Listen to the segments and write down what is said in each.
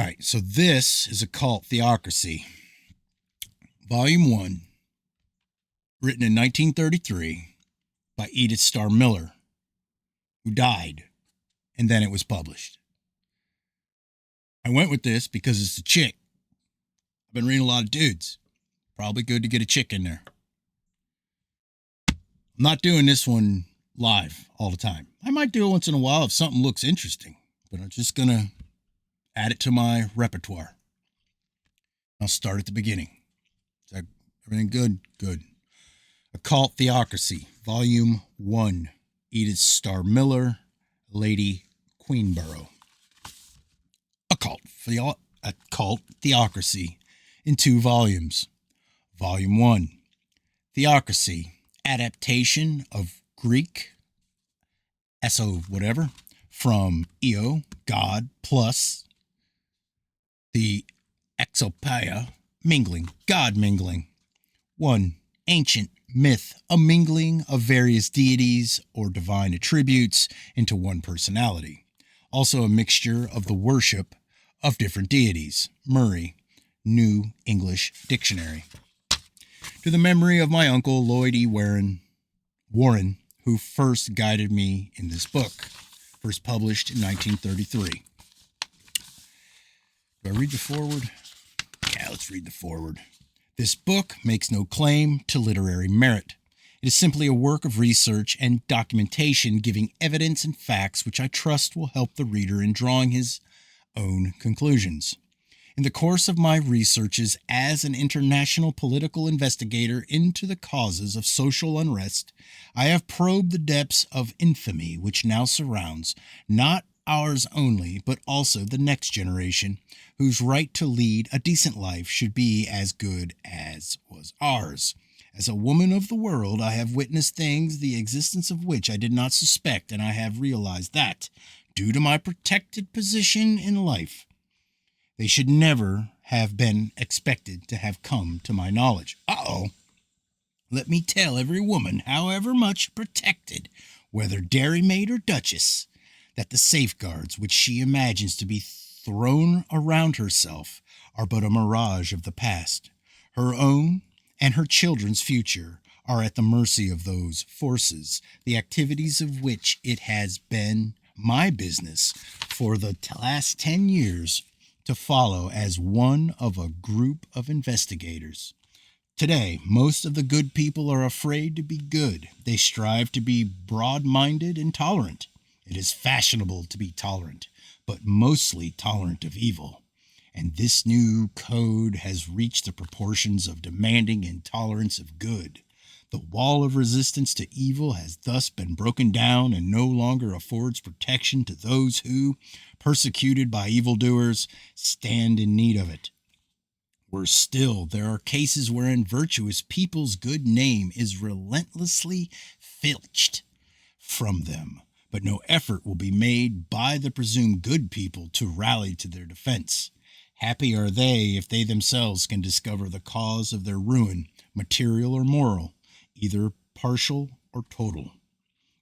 right, so this is Occult Theocracy, Volume 1, written in 1933 by Edith Starr Miller, who died, and then it was published. I went with this because it's a chick. I've been reading a lot of dudes. Probably good to get a chick in there. I'm not doing this one live all the time. I might do it once in a while if something looks interesting, but I'm just going to add it to my repertoire. I'll start at the beginning. Is that everything good? Good. Occult Theocracy, Volume 1, Edith Starr Miller, Lady Queenborough. Occult Theocracy in 2 volumes. Volume 1, Theocracy, adaptation of Greek, eso whatever, from Eo, God, plus the exopaia, mingling, God mingling. 1. Ancient myth, a mingling of various deities or divine attributes into one personality. Also a mixture of the worship of different deities. Murray, New English Dictionary. To the memory of my uncle Lloyd E. Warren, who first guided me in this book, first published in 1933. Do I read the foreword? Yeah, let's read the foreword. This book makes no claim to literary merit. It is simply a work of research and documentation giving evidence and facts which I trust will help the reader in drawing his own conclusions. In the course of my researches as an international political investigator into the causes of social unrest, I have probed the depths of infamy which now surrounds not ours only, but also the next generation, whose right to lead a decent life should be as good as was ours. As a woman of the world, I have witnessed things the existence of which I did not suspect, and I have realized that, due to my protected position in life, they should never have been expected to have come to my knowledge. Let me tell every woman, however much protected, whether dairymaid or duchess, that the safeguards which she imagines to be thrown around herself are but a mirage of the past. Her own and her children's future are at the mercy of those forces, the activities of which it has been my business for the last 10 years to follow as one of a group of investigators. Today, most of the good people are afraid to be good. They strive to be broad-minded and tolerant. It is fashionable to be tolerant, but mostly tolerant of evil. And this new code has reached the proportions of demanding intolerance of good. The wall of resistance to evil has thus been broken down and no longer affords protection to those who, persecuted by evildoers, stand in need of it. Worse still, there are cases wherein virtuous people's good name is relentlessly filched from them, but no effort will be made by the presumed good people to rally to their defense. Happy are they if they themselves can discover the cause of their ruin, material or moral, either partial or total.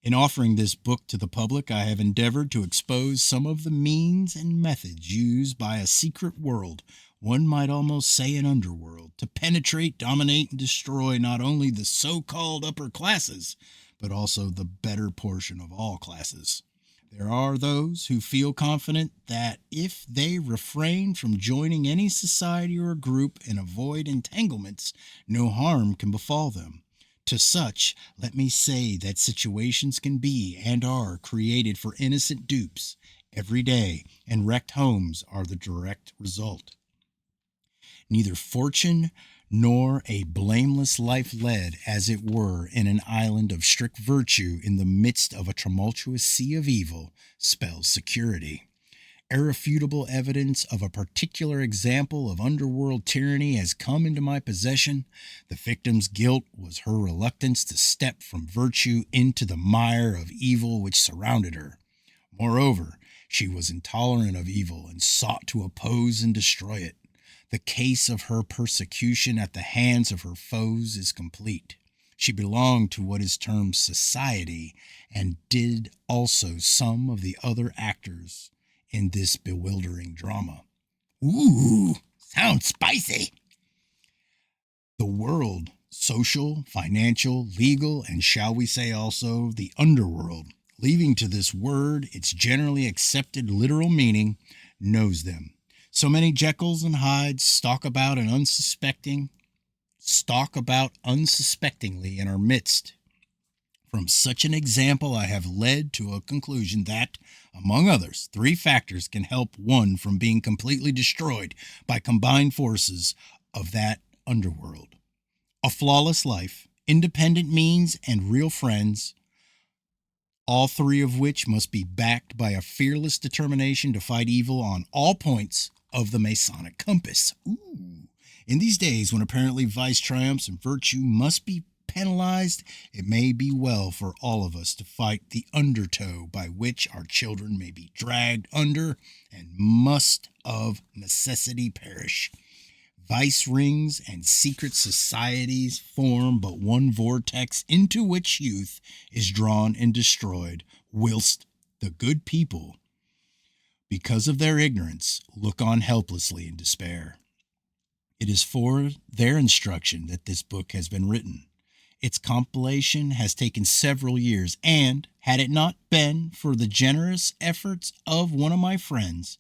In offering this book to the public, I have endeavored to expose some of the means and methods used by a secret world, one might almost say an underworld, to penetrate, dominate, and destroy not only the so-called upper classes, but also the better portion of all classes. There are those who feel confident that if they refrain from joining any society or group and avoid entanglements, no harm can befall them. To such, let me say that situations can be and are created for innocent dupes every day, and wrecked homes are the direct result. Neither fortune nor a blameless life led, as it were, in an island of strict virtue in the midst of a tumultuous sea of evil, spells security. Irrefutable evidence of a particular example of underworld tyranny has come into my possession. The victim's guilt was her reluctance to step from virtue into the mire of evil which surrounded her. Moreover, she was intolerant of evil and sought to oppose and destroy it. The case of her persecution at the hands of her foes is complete. She belonged to what is termed society, and did also some of the other actors in this bewildering drama. Ooh, sounds spicy. The world, social, financial, legal, and shall we say also the underworld, leaving to this word its generally accepted literal meaning, knows them. So many Jekylls and Hydes stalk about unsuspectingly in our midst. From such an example, I have led to a conclusion that, among others, three factors can help one from being completely destroyed by combined forces of that underworld: a flawless life, independent means, and real friends, all three of which must be backed by a fearless determination to fight evil on all points of the Masonic compass. Ooh. In these days when apparently vice triumphs and virtue must be penalized, it may be well for all of us to fight the undertow by which our children may be dragged under and must of necessity perish. Vice rings and secret societies form but one vortex into which youth is drawn and destroyed, whilst the good people, because of their ignorance, look on helplessly in despair. It is for their instruction that this book has been written. Its compilation has taken several years, and had it not been for the generous efforts of one of my friends,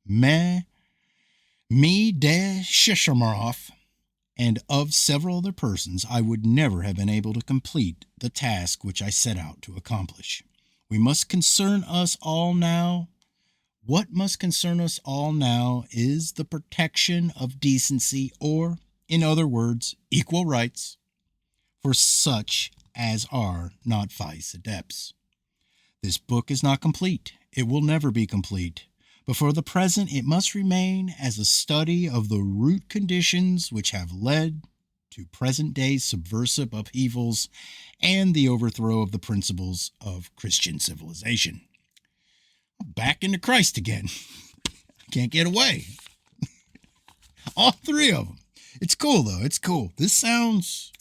me de Ch1pg21, and of several other persons, I would never have been able to complete the task which I set out to accomplish. What must concern us all now is the protection of decency, or, in other words, equal rights, for such as are not vice adepts. This book is not complete. It will never be complete. But for the present, it must remain as a study of the root conditions which have led to present-day subversive upheavals and the overthrow of the principles of Christian civilization. I'm back into Christ again. I can't get away. All three of them. It's cool, though. It's cool. This sounds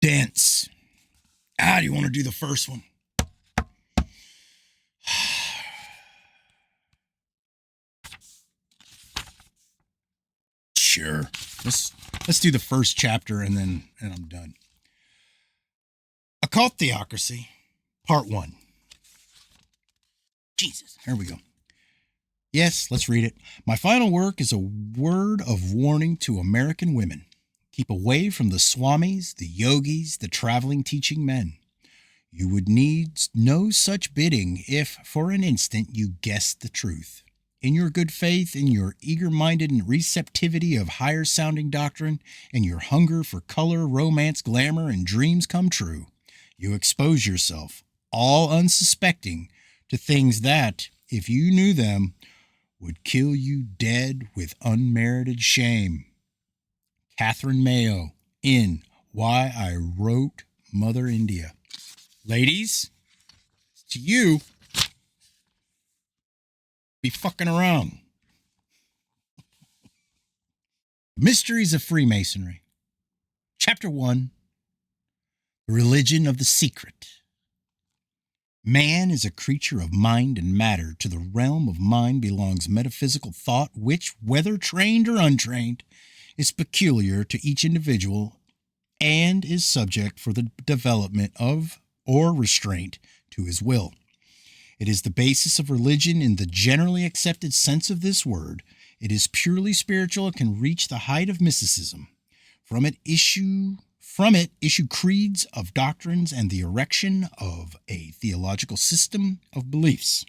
dense. Do you want to do the first one? Sure. Let's do the first chapter and I'm done. Occult Theocracy, Part 1. Jesus, here we go. Yes, let's read it. My final work is a word of warning to American women. Keep away from the swamis, the yogis, the traveling teaching men. You would need no such bidding if, for an instant, you guessed the truth. In your good faith, in your eager-minded receptivity of higher-sounding doctrine, and your hunger for color, romance, glamour, and dreams come true, you expose yourself, all unsuspecting, to things that, if you knew them, would kill you dead with unmerited shame. Catherine Mayo, in Why I Wrote Mother India. Ladies, to you, be fucking around. Mysteries of Freemasonry. Chapter 1, The Religion of the Secret. Man is a creature of mind and matter. To the realm of mind belongs metaphysical thought, which, whether trained or untrained, is peculiar to each individual and is subject for the development of or restraint to his will. It is the basis of religion in the generally accepted sense of this word. It is purely spiritual and can reach the height of mysticism. From it issue creeds of doctrines and the erection of a theological system of beliefs.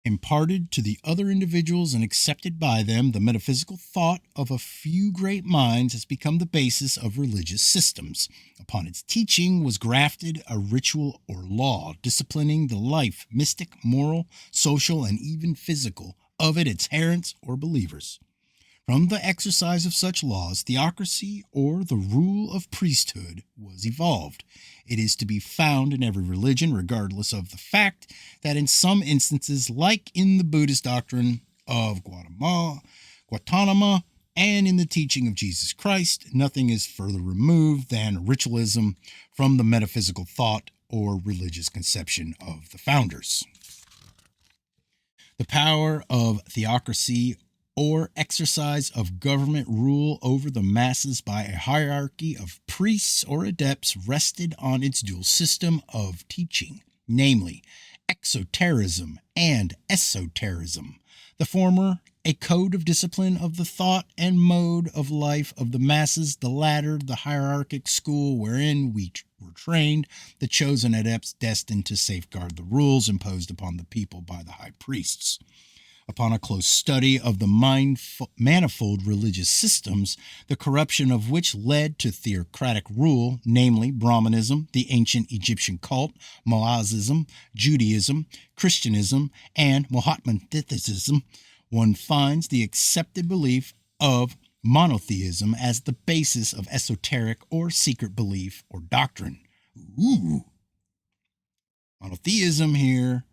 Imparted to the other individuals and accepted by them, the metaphysical thought of a few great minds has become the basis of religious systems. Upon its teaching was grafted a ritual or law, disciplining the life, mystic, moral, social, and even physical, of its adherents or believers. From the exercise of such laws, theocracy, or the rule of priesthood, was evolved. It is to be found in every religion, regardless of the fact that in some instances, like in the Buddhist doctrine of Gautama and in the teaching of Jesus Christ, nothing is further removed than ritualism from the metaphysical thought or religious conception of the founders. The power of theocracy or exercise of government rule over the masses by a hierarchy of priests or adepts rested on its dual system of teaching, namely exoterism and esoterism. The former, a code of discipline of the thought and mode of life of the masses, the latter, the hierarchic school wherein we were trained, the chosen adepts destined to safeguard the rules imposed upon the people by the high priests. Upon a close study of the manifold religious systems, the corruption of which led to theocratic rule, namely Brahmanism, the ancient Egyptian cult, Moahism, Judaism, Christianism, and Mohammedanism, one finds the accepted belief of monotheism as the basis of esoteric or secret belief or doctrine. Ooh. Monotheism here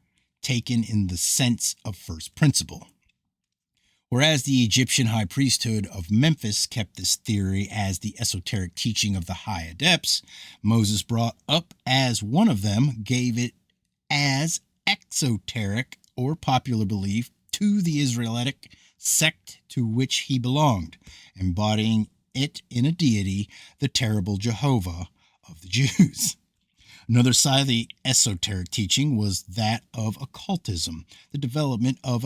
taken in the sense of first principle. Whereas the Egyptian high priesthood of Memphis kept this theory as the esoteric teaching of the high adepts, Moses brought up as one of them gave it as exoteric or popular belief to the Israelitic sect to which he belonged, embodying it in a deity, the terrible Jehovah of the Jews. Another side of the esoteric teaching was that of occultism, the development of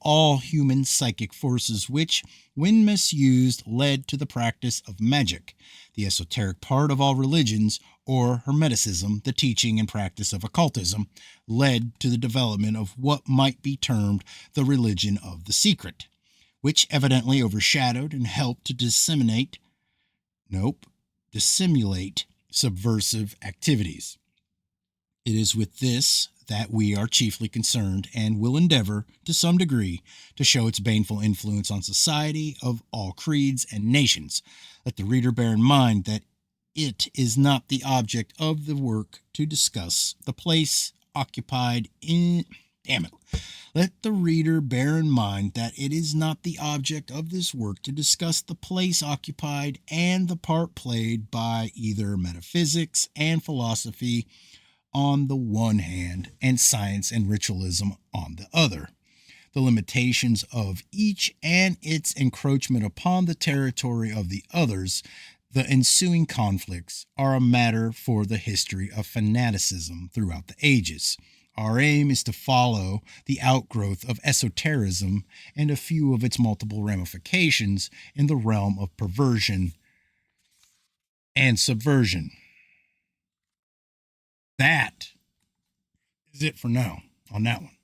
all human psychic forces which, when misused, led to the practice of magic. The esoteric part of all religions, or Hermeticism, the teaching and practice of occultism, led to the development of what might be termed the religion of the secret, which evidently overshadowed and helped to dissimulate subversive activities. It is with this that we are chiefly concerned and will endeavor, to some degree, to show its baneful influence on society of all creeds and nations. Let the reader bear in mind that it is not the object of the work to discuss the place occupied in... Let the reader bear in mind that it is not the object of this work to discuss the place occupied and the part played by either metaphysics and philosophy on the one hand and science and ritualism on the other. The limitations of each and its encroachment upon the territory of the others, the ensuing conflicts, are a matter for the history of fanaticism throughout the ages. Our aim is to follow the outgrowth of esotericism and a few of its multiple ramifications in the realm of perversion and subversion. That is it for now on that one.